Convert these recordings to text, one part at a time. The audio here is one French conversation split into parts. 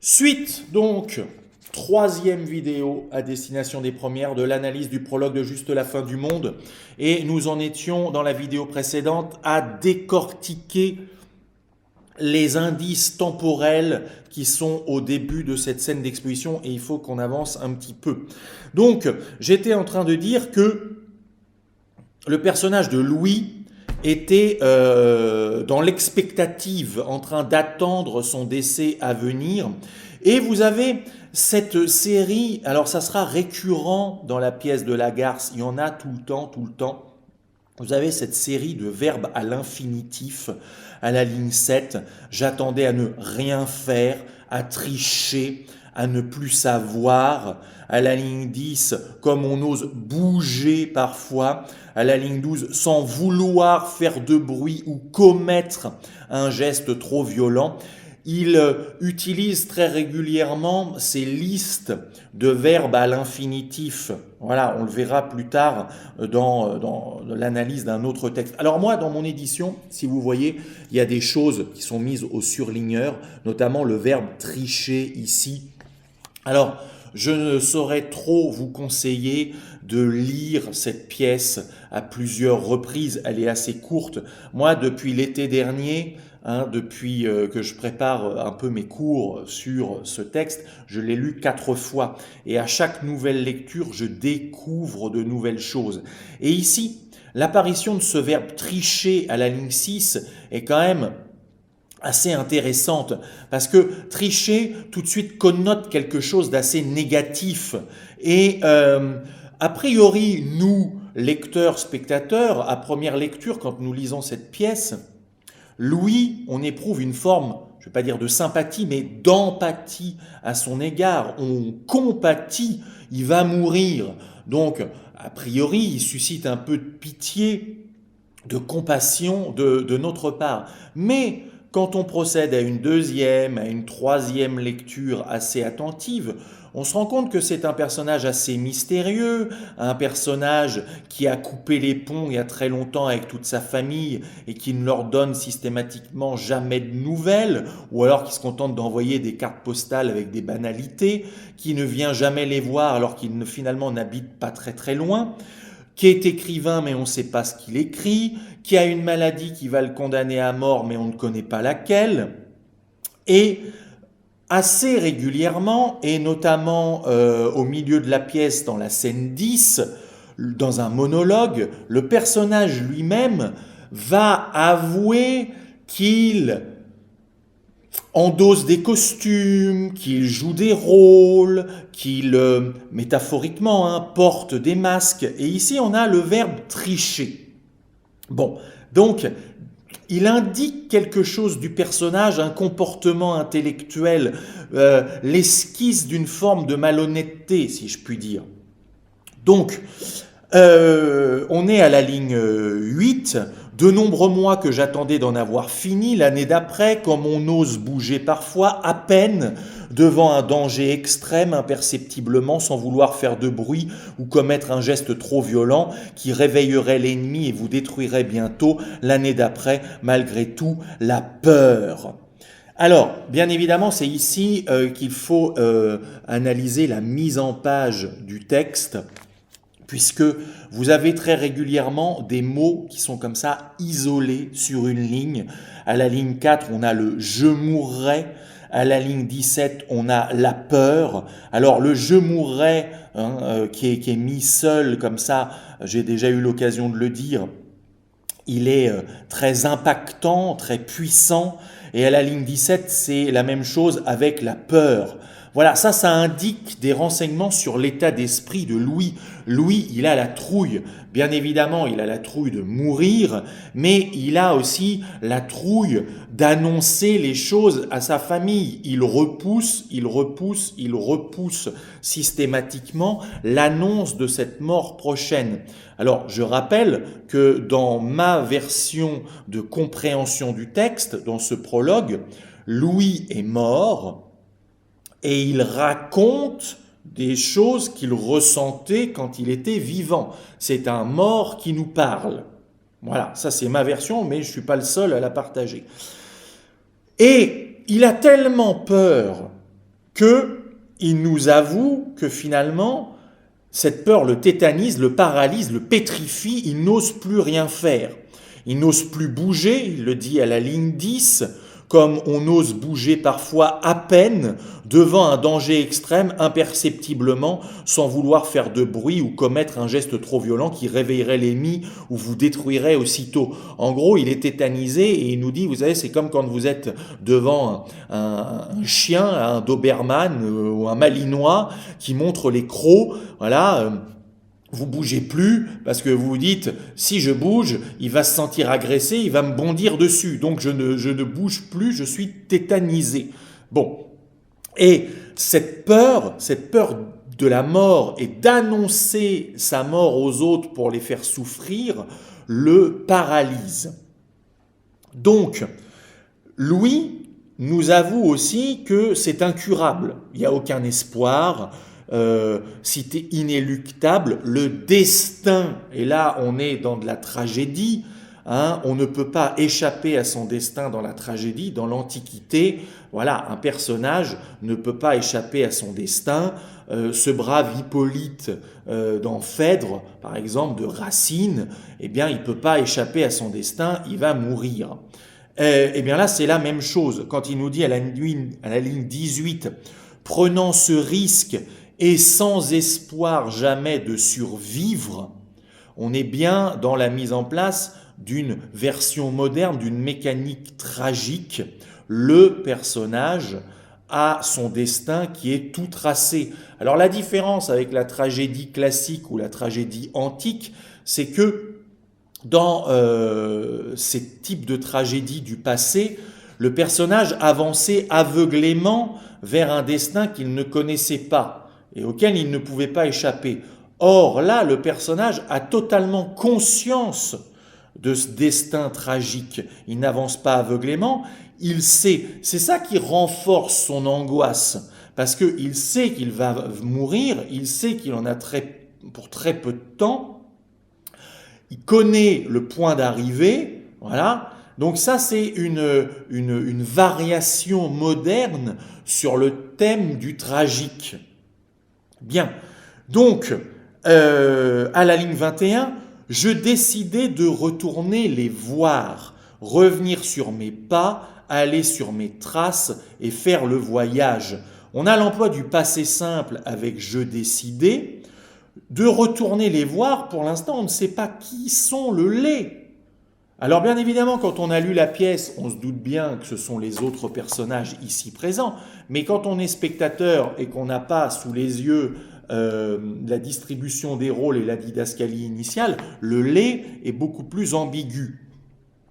Suite donc, troisième vidéo à destination des premières de l'analyse du prologue de Juste la fin du monde. Et nous en étions dans la vidéo précédente à décortiquer les indices temporels qui sont au début de cette scène d'exposition et il faut qu'on avance un petit peu. Donc, j'étais en train de dire que le personnage de Louis était dans l'expectative, en train d'attendre son décès à venir. Et vous avez cette série, alors ça sera récurrent dans la pièce de Lagarce, il y en a tout le temps, tout le temps. Vous avez cette série de verbes à l'infinitif, à la ligne 7, j'attendais à ne rien faire, à tricher, à ne plus savoir, à la ligne 10, comme on ose bouger parfois, à la ligne 12, sans vouloir faire de bruit ou commettre un geste trop violent. Il utilise très régulièrement ces listes de verbes à l'infinitif. Voilà, on le verra plus tard dans l'analyse d'un autre texte. Alors moi, dans mon édition, si vous voyez, il y a des choses qui sont mises au surligneur, notamment le verbe tricher ici. Alors, je ne saurais trop vous conseiller de lire cette pièce à plusieurs reprises. Elle est assez courte. Moi, depuis l'été dernier, depuis que je prépare un peu mes cours sur ce texte, je l'ai lu 4 fois. Et à chaque nouvelle lecture, je découvre de nouvelles choses. Et ici, l'apparition de ce verbe tricher à la ligne 6 est quand même assez intéressante, parce que tricher tout de suite connote quelque chose d'assez négatif. Et a priori, nous, lecteurs, spectateurs, à première lecture, quand nous lisons cette pièce, Louis, on éprouve une forme, je ne vais pas dire de sympathie, mais d'empathie à son égard. On compatit, il va mourir. Donc, a priori, il suscite un peu de pitié, de compassion de notre part. Mais quand on procède à une deuxième, à une troisième lecture assez attentive, on se rend compte que c'est un personnage assez mystérieux, un personnage qui a coupé les ponts il y a très longtemps avec toute sa famille et qui ne leur donne systématiquement jamais de nouvelles, ou alors qui se contente d'envoyer des cartes postales avec des banalités, qui ne vient jamais les voir alors qu'il finalement n'habite pas très très loin, qui est écrivain mais on ne sait pas ce qu'il écrit, qui a une maladie qui va le condamner à mort mais on ne connaît pas laquelle, et assez régulièrement, et notamment au milieu de la pièce dans la scène 10, dans un monologue, le personnage lui-même va avouer qu'il endosse des costumes, qu'il joue des rôles, qu'il, métaphoriquement, porte des masques. Et ici, on a le verbe tricher. Bon, donc, il indique quelque chose du personnage, un comportement intellectuel, l'esquisse d'une forme de malhonnêteté, si je puis dire. Donc, on est à la ligne 8. De nombreux mois que j'attendais d'en avoir fini, l'année d'après, comme on ose bouger parfois, à peine, devant un danger extrême, imperceptiblement, sans vouloir faire de bruit ou commettre un geste trop violent qui réveillerait l'ennemi et vous détruirait bientôt, l'année d'après, malgré tout, la peur. Alors, bien évidemment, c'est ici qu'il faut analyser la mise en page du texte, puisque vous avez très régulièrement des mots qui sont comme ça isolés sur une ligne. À la ligne 4, on a le « je mourrai ». À la ligne 17, on a la peur. Alors le « je mourrai », qui est mis seul comme ça, j'ai déjà eu l'occasion de le dire, il est très impactant, très puissant. Et à la ligne 17, c'est la même chose avec la peur. Voilà, ça indique des renseignements sur l'état d'esprit de Louis. Louis, il a la trouille. Bien évidemment, il a la trouille de mourir, mais il a aussi la trouille d'annoncer les choses à sa famille. Il repousse systématiquement l'annonce de cette mort prochaine. Alors, je rappelle que dans ma version de compréhension du texte, dans ce prologue, Louis est mort, et il raconte des choses qu'il ressentait quand il était vivant. C'est un mort qui nous parle. Voilà, ça c'est ma version, mais je ne suis pas le seul à la partager. Et il a tellement peur qu'il nous avoue que finalement, cette peur le tétanise, le paralyse, le pétrifie, il n'ose plus rien faire. Il n'ose plus bouger, il le dit à la ligne 10, comme on ose bouger parfois à peine devant un danger extrême imperceptiblement sans vouloir faire de bruit ou commettre un geste trop violent qui réveillerait l'ennemi ou vous détruirait aussitôt. En gros, il est tétanisé et il nous dit, vous savez, c'est comme quand vous êtes devant un chien, un Doberman ou un Malinois qui montre les crocs, voilà. Vous bougez plus parce que vous vous dites, si je bouge, il va se sentir agressé, il va me bondir dessus. Donc je ne bouge plus, je suis tétanisé. Bon. Et cette peur de la mort et d'annoncer sa mort aux autres pour les faire souffrir, le paralyse. Donc, Louis nous avoue aussi que c'est incurable. Il n'y a aucun espoir. Cité inéluctable, le destin, et là on est dans de la tragédie, hein, on ne peut pas échapper à son destin dans la tragédie, dans l'Antiquité, voilà, un personnage ne peut pas échapper à son destin, ce brave Hippolyte dans Phèdre, par exemple, de Racine, eh bien il ne peut pas échapper à son destin, il va mourir. Eh bien là c'est la même chose, quand il nous dit à la ligne 18, prenant ce risque et sans espoir jamais de survivre, on est bien dans la mise en place d'une version moderne, d'une mécanique tragique. Le personnage a son destin qui est tout tracé. Alors la différence avec la tragédie classique ou la tragédie antique, c'est que dans ces types de tragédies du passé, le personnage avançait aveuglément vers un destin qu'il ne connaissait pas et auquel il ne pouvait pas échapper. Or là, le personnage a totalement conscience de ce destin tragique. Il n'avance pas aveuglément, il sait. C'est ça qui renforce son angoisse, parce qu'il sait qu'il va mourir, il sait qu'il en a pour très peu de temps, il connaît le point d'arrivée, voilà. Donc ça, c'est une variation moderne sur le thème du tragique. Bien, donc, à la ligne 21, je décidai de retourner les voir, revenir sur mes pas, aller sur mes traces et faire le voyage. On a l'emploi du passé simple avec je décidais. De retourner les voir, pour l'instant, on ne sait pas qui sont le les. Alors bien évidemment, quand on a lu la pièce, on se doute bien que ce sont les autres personnages ici présents, mais quand on est spectateur et qu'on n'a pas sous les yeux la distribution des rôles et la didascalie initiale, le les est beaucoup plus ambigu.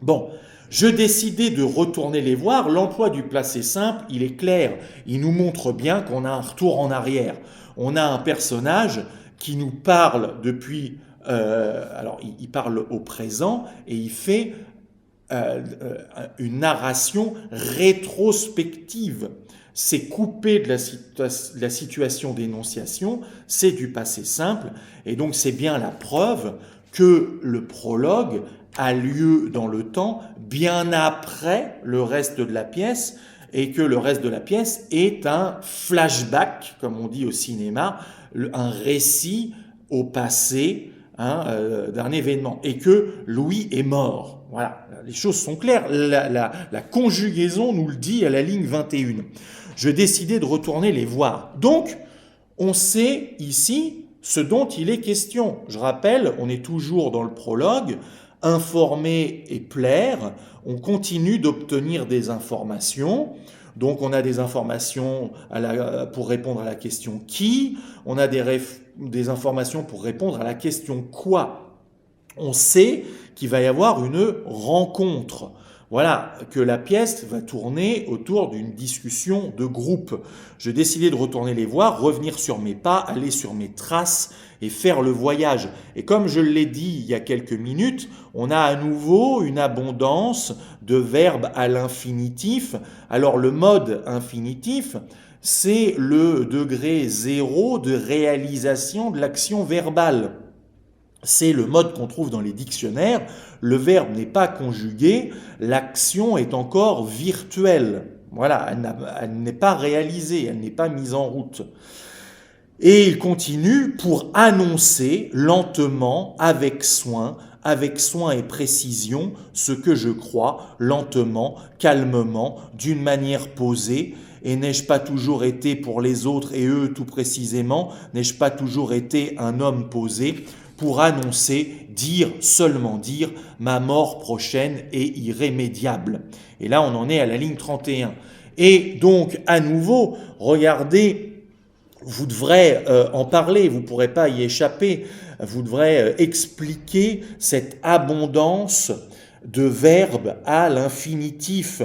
Bon, je décidais de retourner les voir, l'emploi du passé simple, il est clair, il nous montre bien qu'on a un retour en arrière. On a un personnage qui nous parle depuis... alors, il parle au présent et il fait une narration rétrospective. C'est coupé de la situation d'énonciation, c'est du passé simple, et donc c'est bien la preuve que le prologue a lieu dans le temps, bien après le reste de la pièce, et que le reste de la pièce est un flashback, comme on dit au cinéma, un récit au passé, d'un événement, et que Louis est mort. Voilà, les choses sont claires. La conjugaison nous le dit à la ligne 21. Je décidai de retourner les voir. Donc, on sait ici ce dont il est question. Je rappelle, on est toujours dans le prologue, informer et plaire. On continue d'obtenir des informations. Donc, on a des informations pour répondre à la question qui, on a des informations pour répondre à la question quoi. On sait qu'il va y avoir une rencontre. Voilà, que la pièce va tourner autour d'une discussion de groupe. Je décidai de retourner les voir, revenir sur mes pas, aller sur mes traces et faire le voyage. Et comme je l'ai dit il y a quelques minutes, on a à nouveau une abondance de verbes à l'infinitif. Alors le mode infinitif, c'est le degré zéro de réalisation de l'action verbale. C'est le mode qu'on trouve dans les dictionnaires. Le verbe n'est pas conjugué, l'action est encore virtuelle. Voilà, elle n'est pas réalisée, elle n'est pas mise en route. Et il continue pour annoncer lentement, avec soin et précision, ce que je crois, lentement, calmement, d'une manière posée. Et n'ai-je pas toujours été pour les autres et eux tout précisément, n'ai-je pas toujours été un homme posé pour annoncer, dire, seulement dire, ma mort prochaine et irrémédiable. Et là, on en est à la ligne 31. Et donc, à nouveau, regardez, vous devrez en parler, vous ne pourrez pas y échapper, vous devrez expliquer cette abondance de verbes à l'infinitif.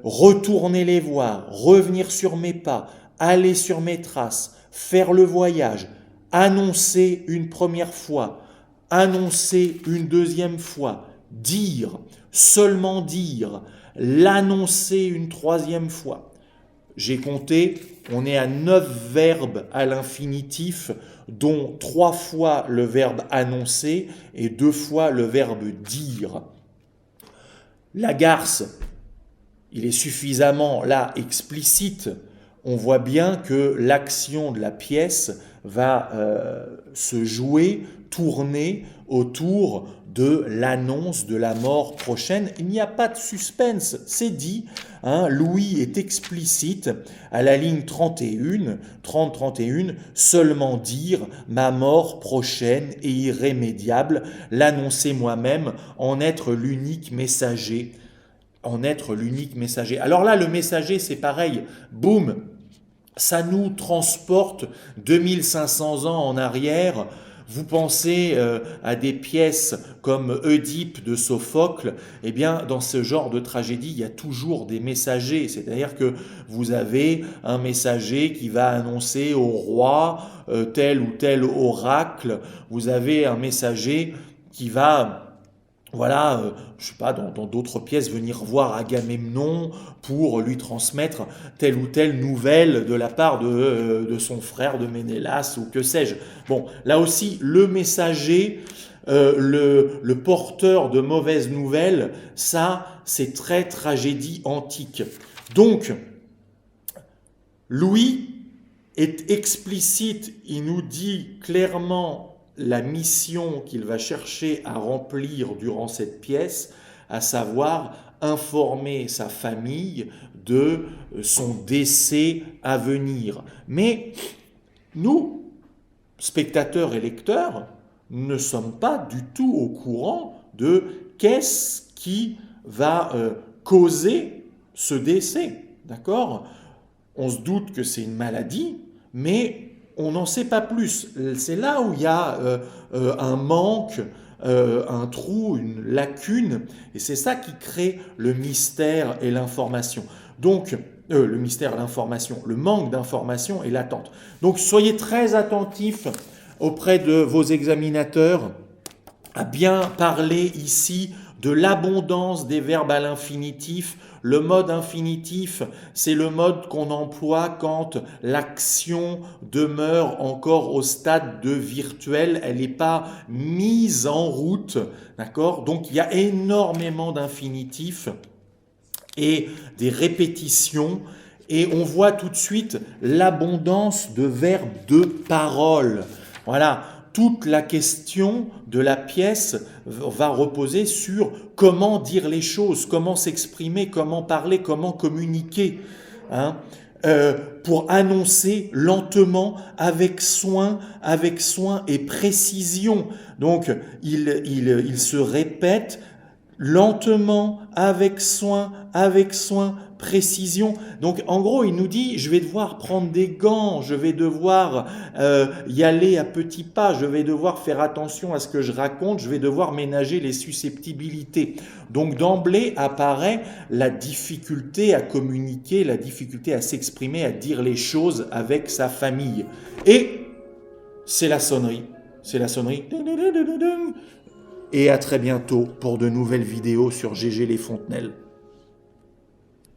Retourner les voir, revenir sur mes pas, aller sur mes traces, faire le voyage, annoncer une première fois, annoncer une deuxième fois, dire, seulement dire, l'annoncer une troisième fois. J'ai compté, on est à 9 verbes à l'infinitif, dont 3 fois le verbe annoncer et 2 fois le verbe dire. La garce, il est suffisamment là explicite. On voit bien que l'action de la pièce va se jouer, tourner autour de l'annonce de la mort prochaine. Il n'y a pas de suspense, c'est dit. Louis est explicite à la ligne 31, 30-31, seulement dire ma mort prochaine et irrémédiable, l'annoncer moi-même, en être l'unique messager. Alors là, le messager, c'est pareil, boum, ça nous transporte 2500 ans en arrière. Vous pensez à des pièces comme Oedipe de Sophocle, eh bien, dans ce genre de tragédie, il y a toujours des messagers. C'est-à-dire que vous avez un messager qui va annoncer au roi tel ou tel oracle. Vous avez un messager qui va... Voilà, je sais pas, dans d'autres pièces, venir voir Agamemnon pour lui transmettre telle ou telle nouvelle de la part de son frère, de Ménélas ou que sais-je. Bon, là aussi, le messager, le porteur de mauvaises nouvelles, ça, c'est très tragédie antique. Donc, Louis est explicite, il nous dit clairement la mission qu'il va chercher à remplir durant cette pièce, à savoir informer sa famille de son décès à venir. Mais nous, spectateurs et lecteurs, ne sommes pas du tout au courant de qu'est-ce qui va causer ce décès. D'accord ? On se doute que c'est une maladie, mais on n'en sait pas plus. C'est là où il y a un manque, un trou, une lacune, et c'est ça qui crée le mystère et l'information. Donc, le mystère et l'information, le manque d'information et l'attente. Donc, soyez très attentifs auprès de vos examinateurs à bien parler ici de l'abondance des verbes à l'infinitif. Le mode infinitif, c'est le mode qu'on emploie quand l'action demeure encore au stade de virtuel, elle n'est pas mise en route, d'accord ? Donc il y a énormément d'infinitifs et des répétitions, et on voit tout de suite l'abondance de verbes de parole. Voilà. Toute la question de la pièce va reposer sur comment dire les choses, comment s'exprimer, comment parler, comment communiquer, pour annoncer lentement, avec soin et précision. Donc, il se répète lentement, avec soin, précision. Donc en gros, il nous dit, je vais devoir prendre des gants, je vais devoir y aller à petits pas, je vais devoir faire attention à ce que je raconte, je vais devoir ménager les susceptibilités. Donc d'emblée apparaît la difficulté à communiquer, la difficulté à s'exprimer, à dire les choses avec sa famille. Et c'est la sonnerie. Et à très bientôt pour de nouvelles vidéos sur GG Les Fontenelles.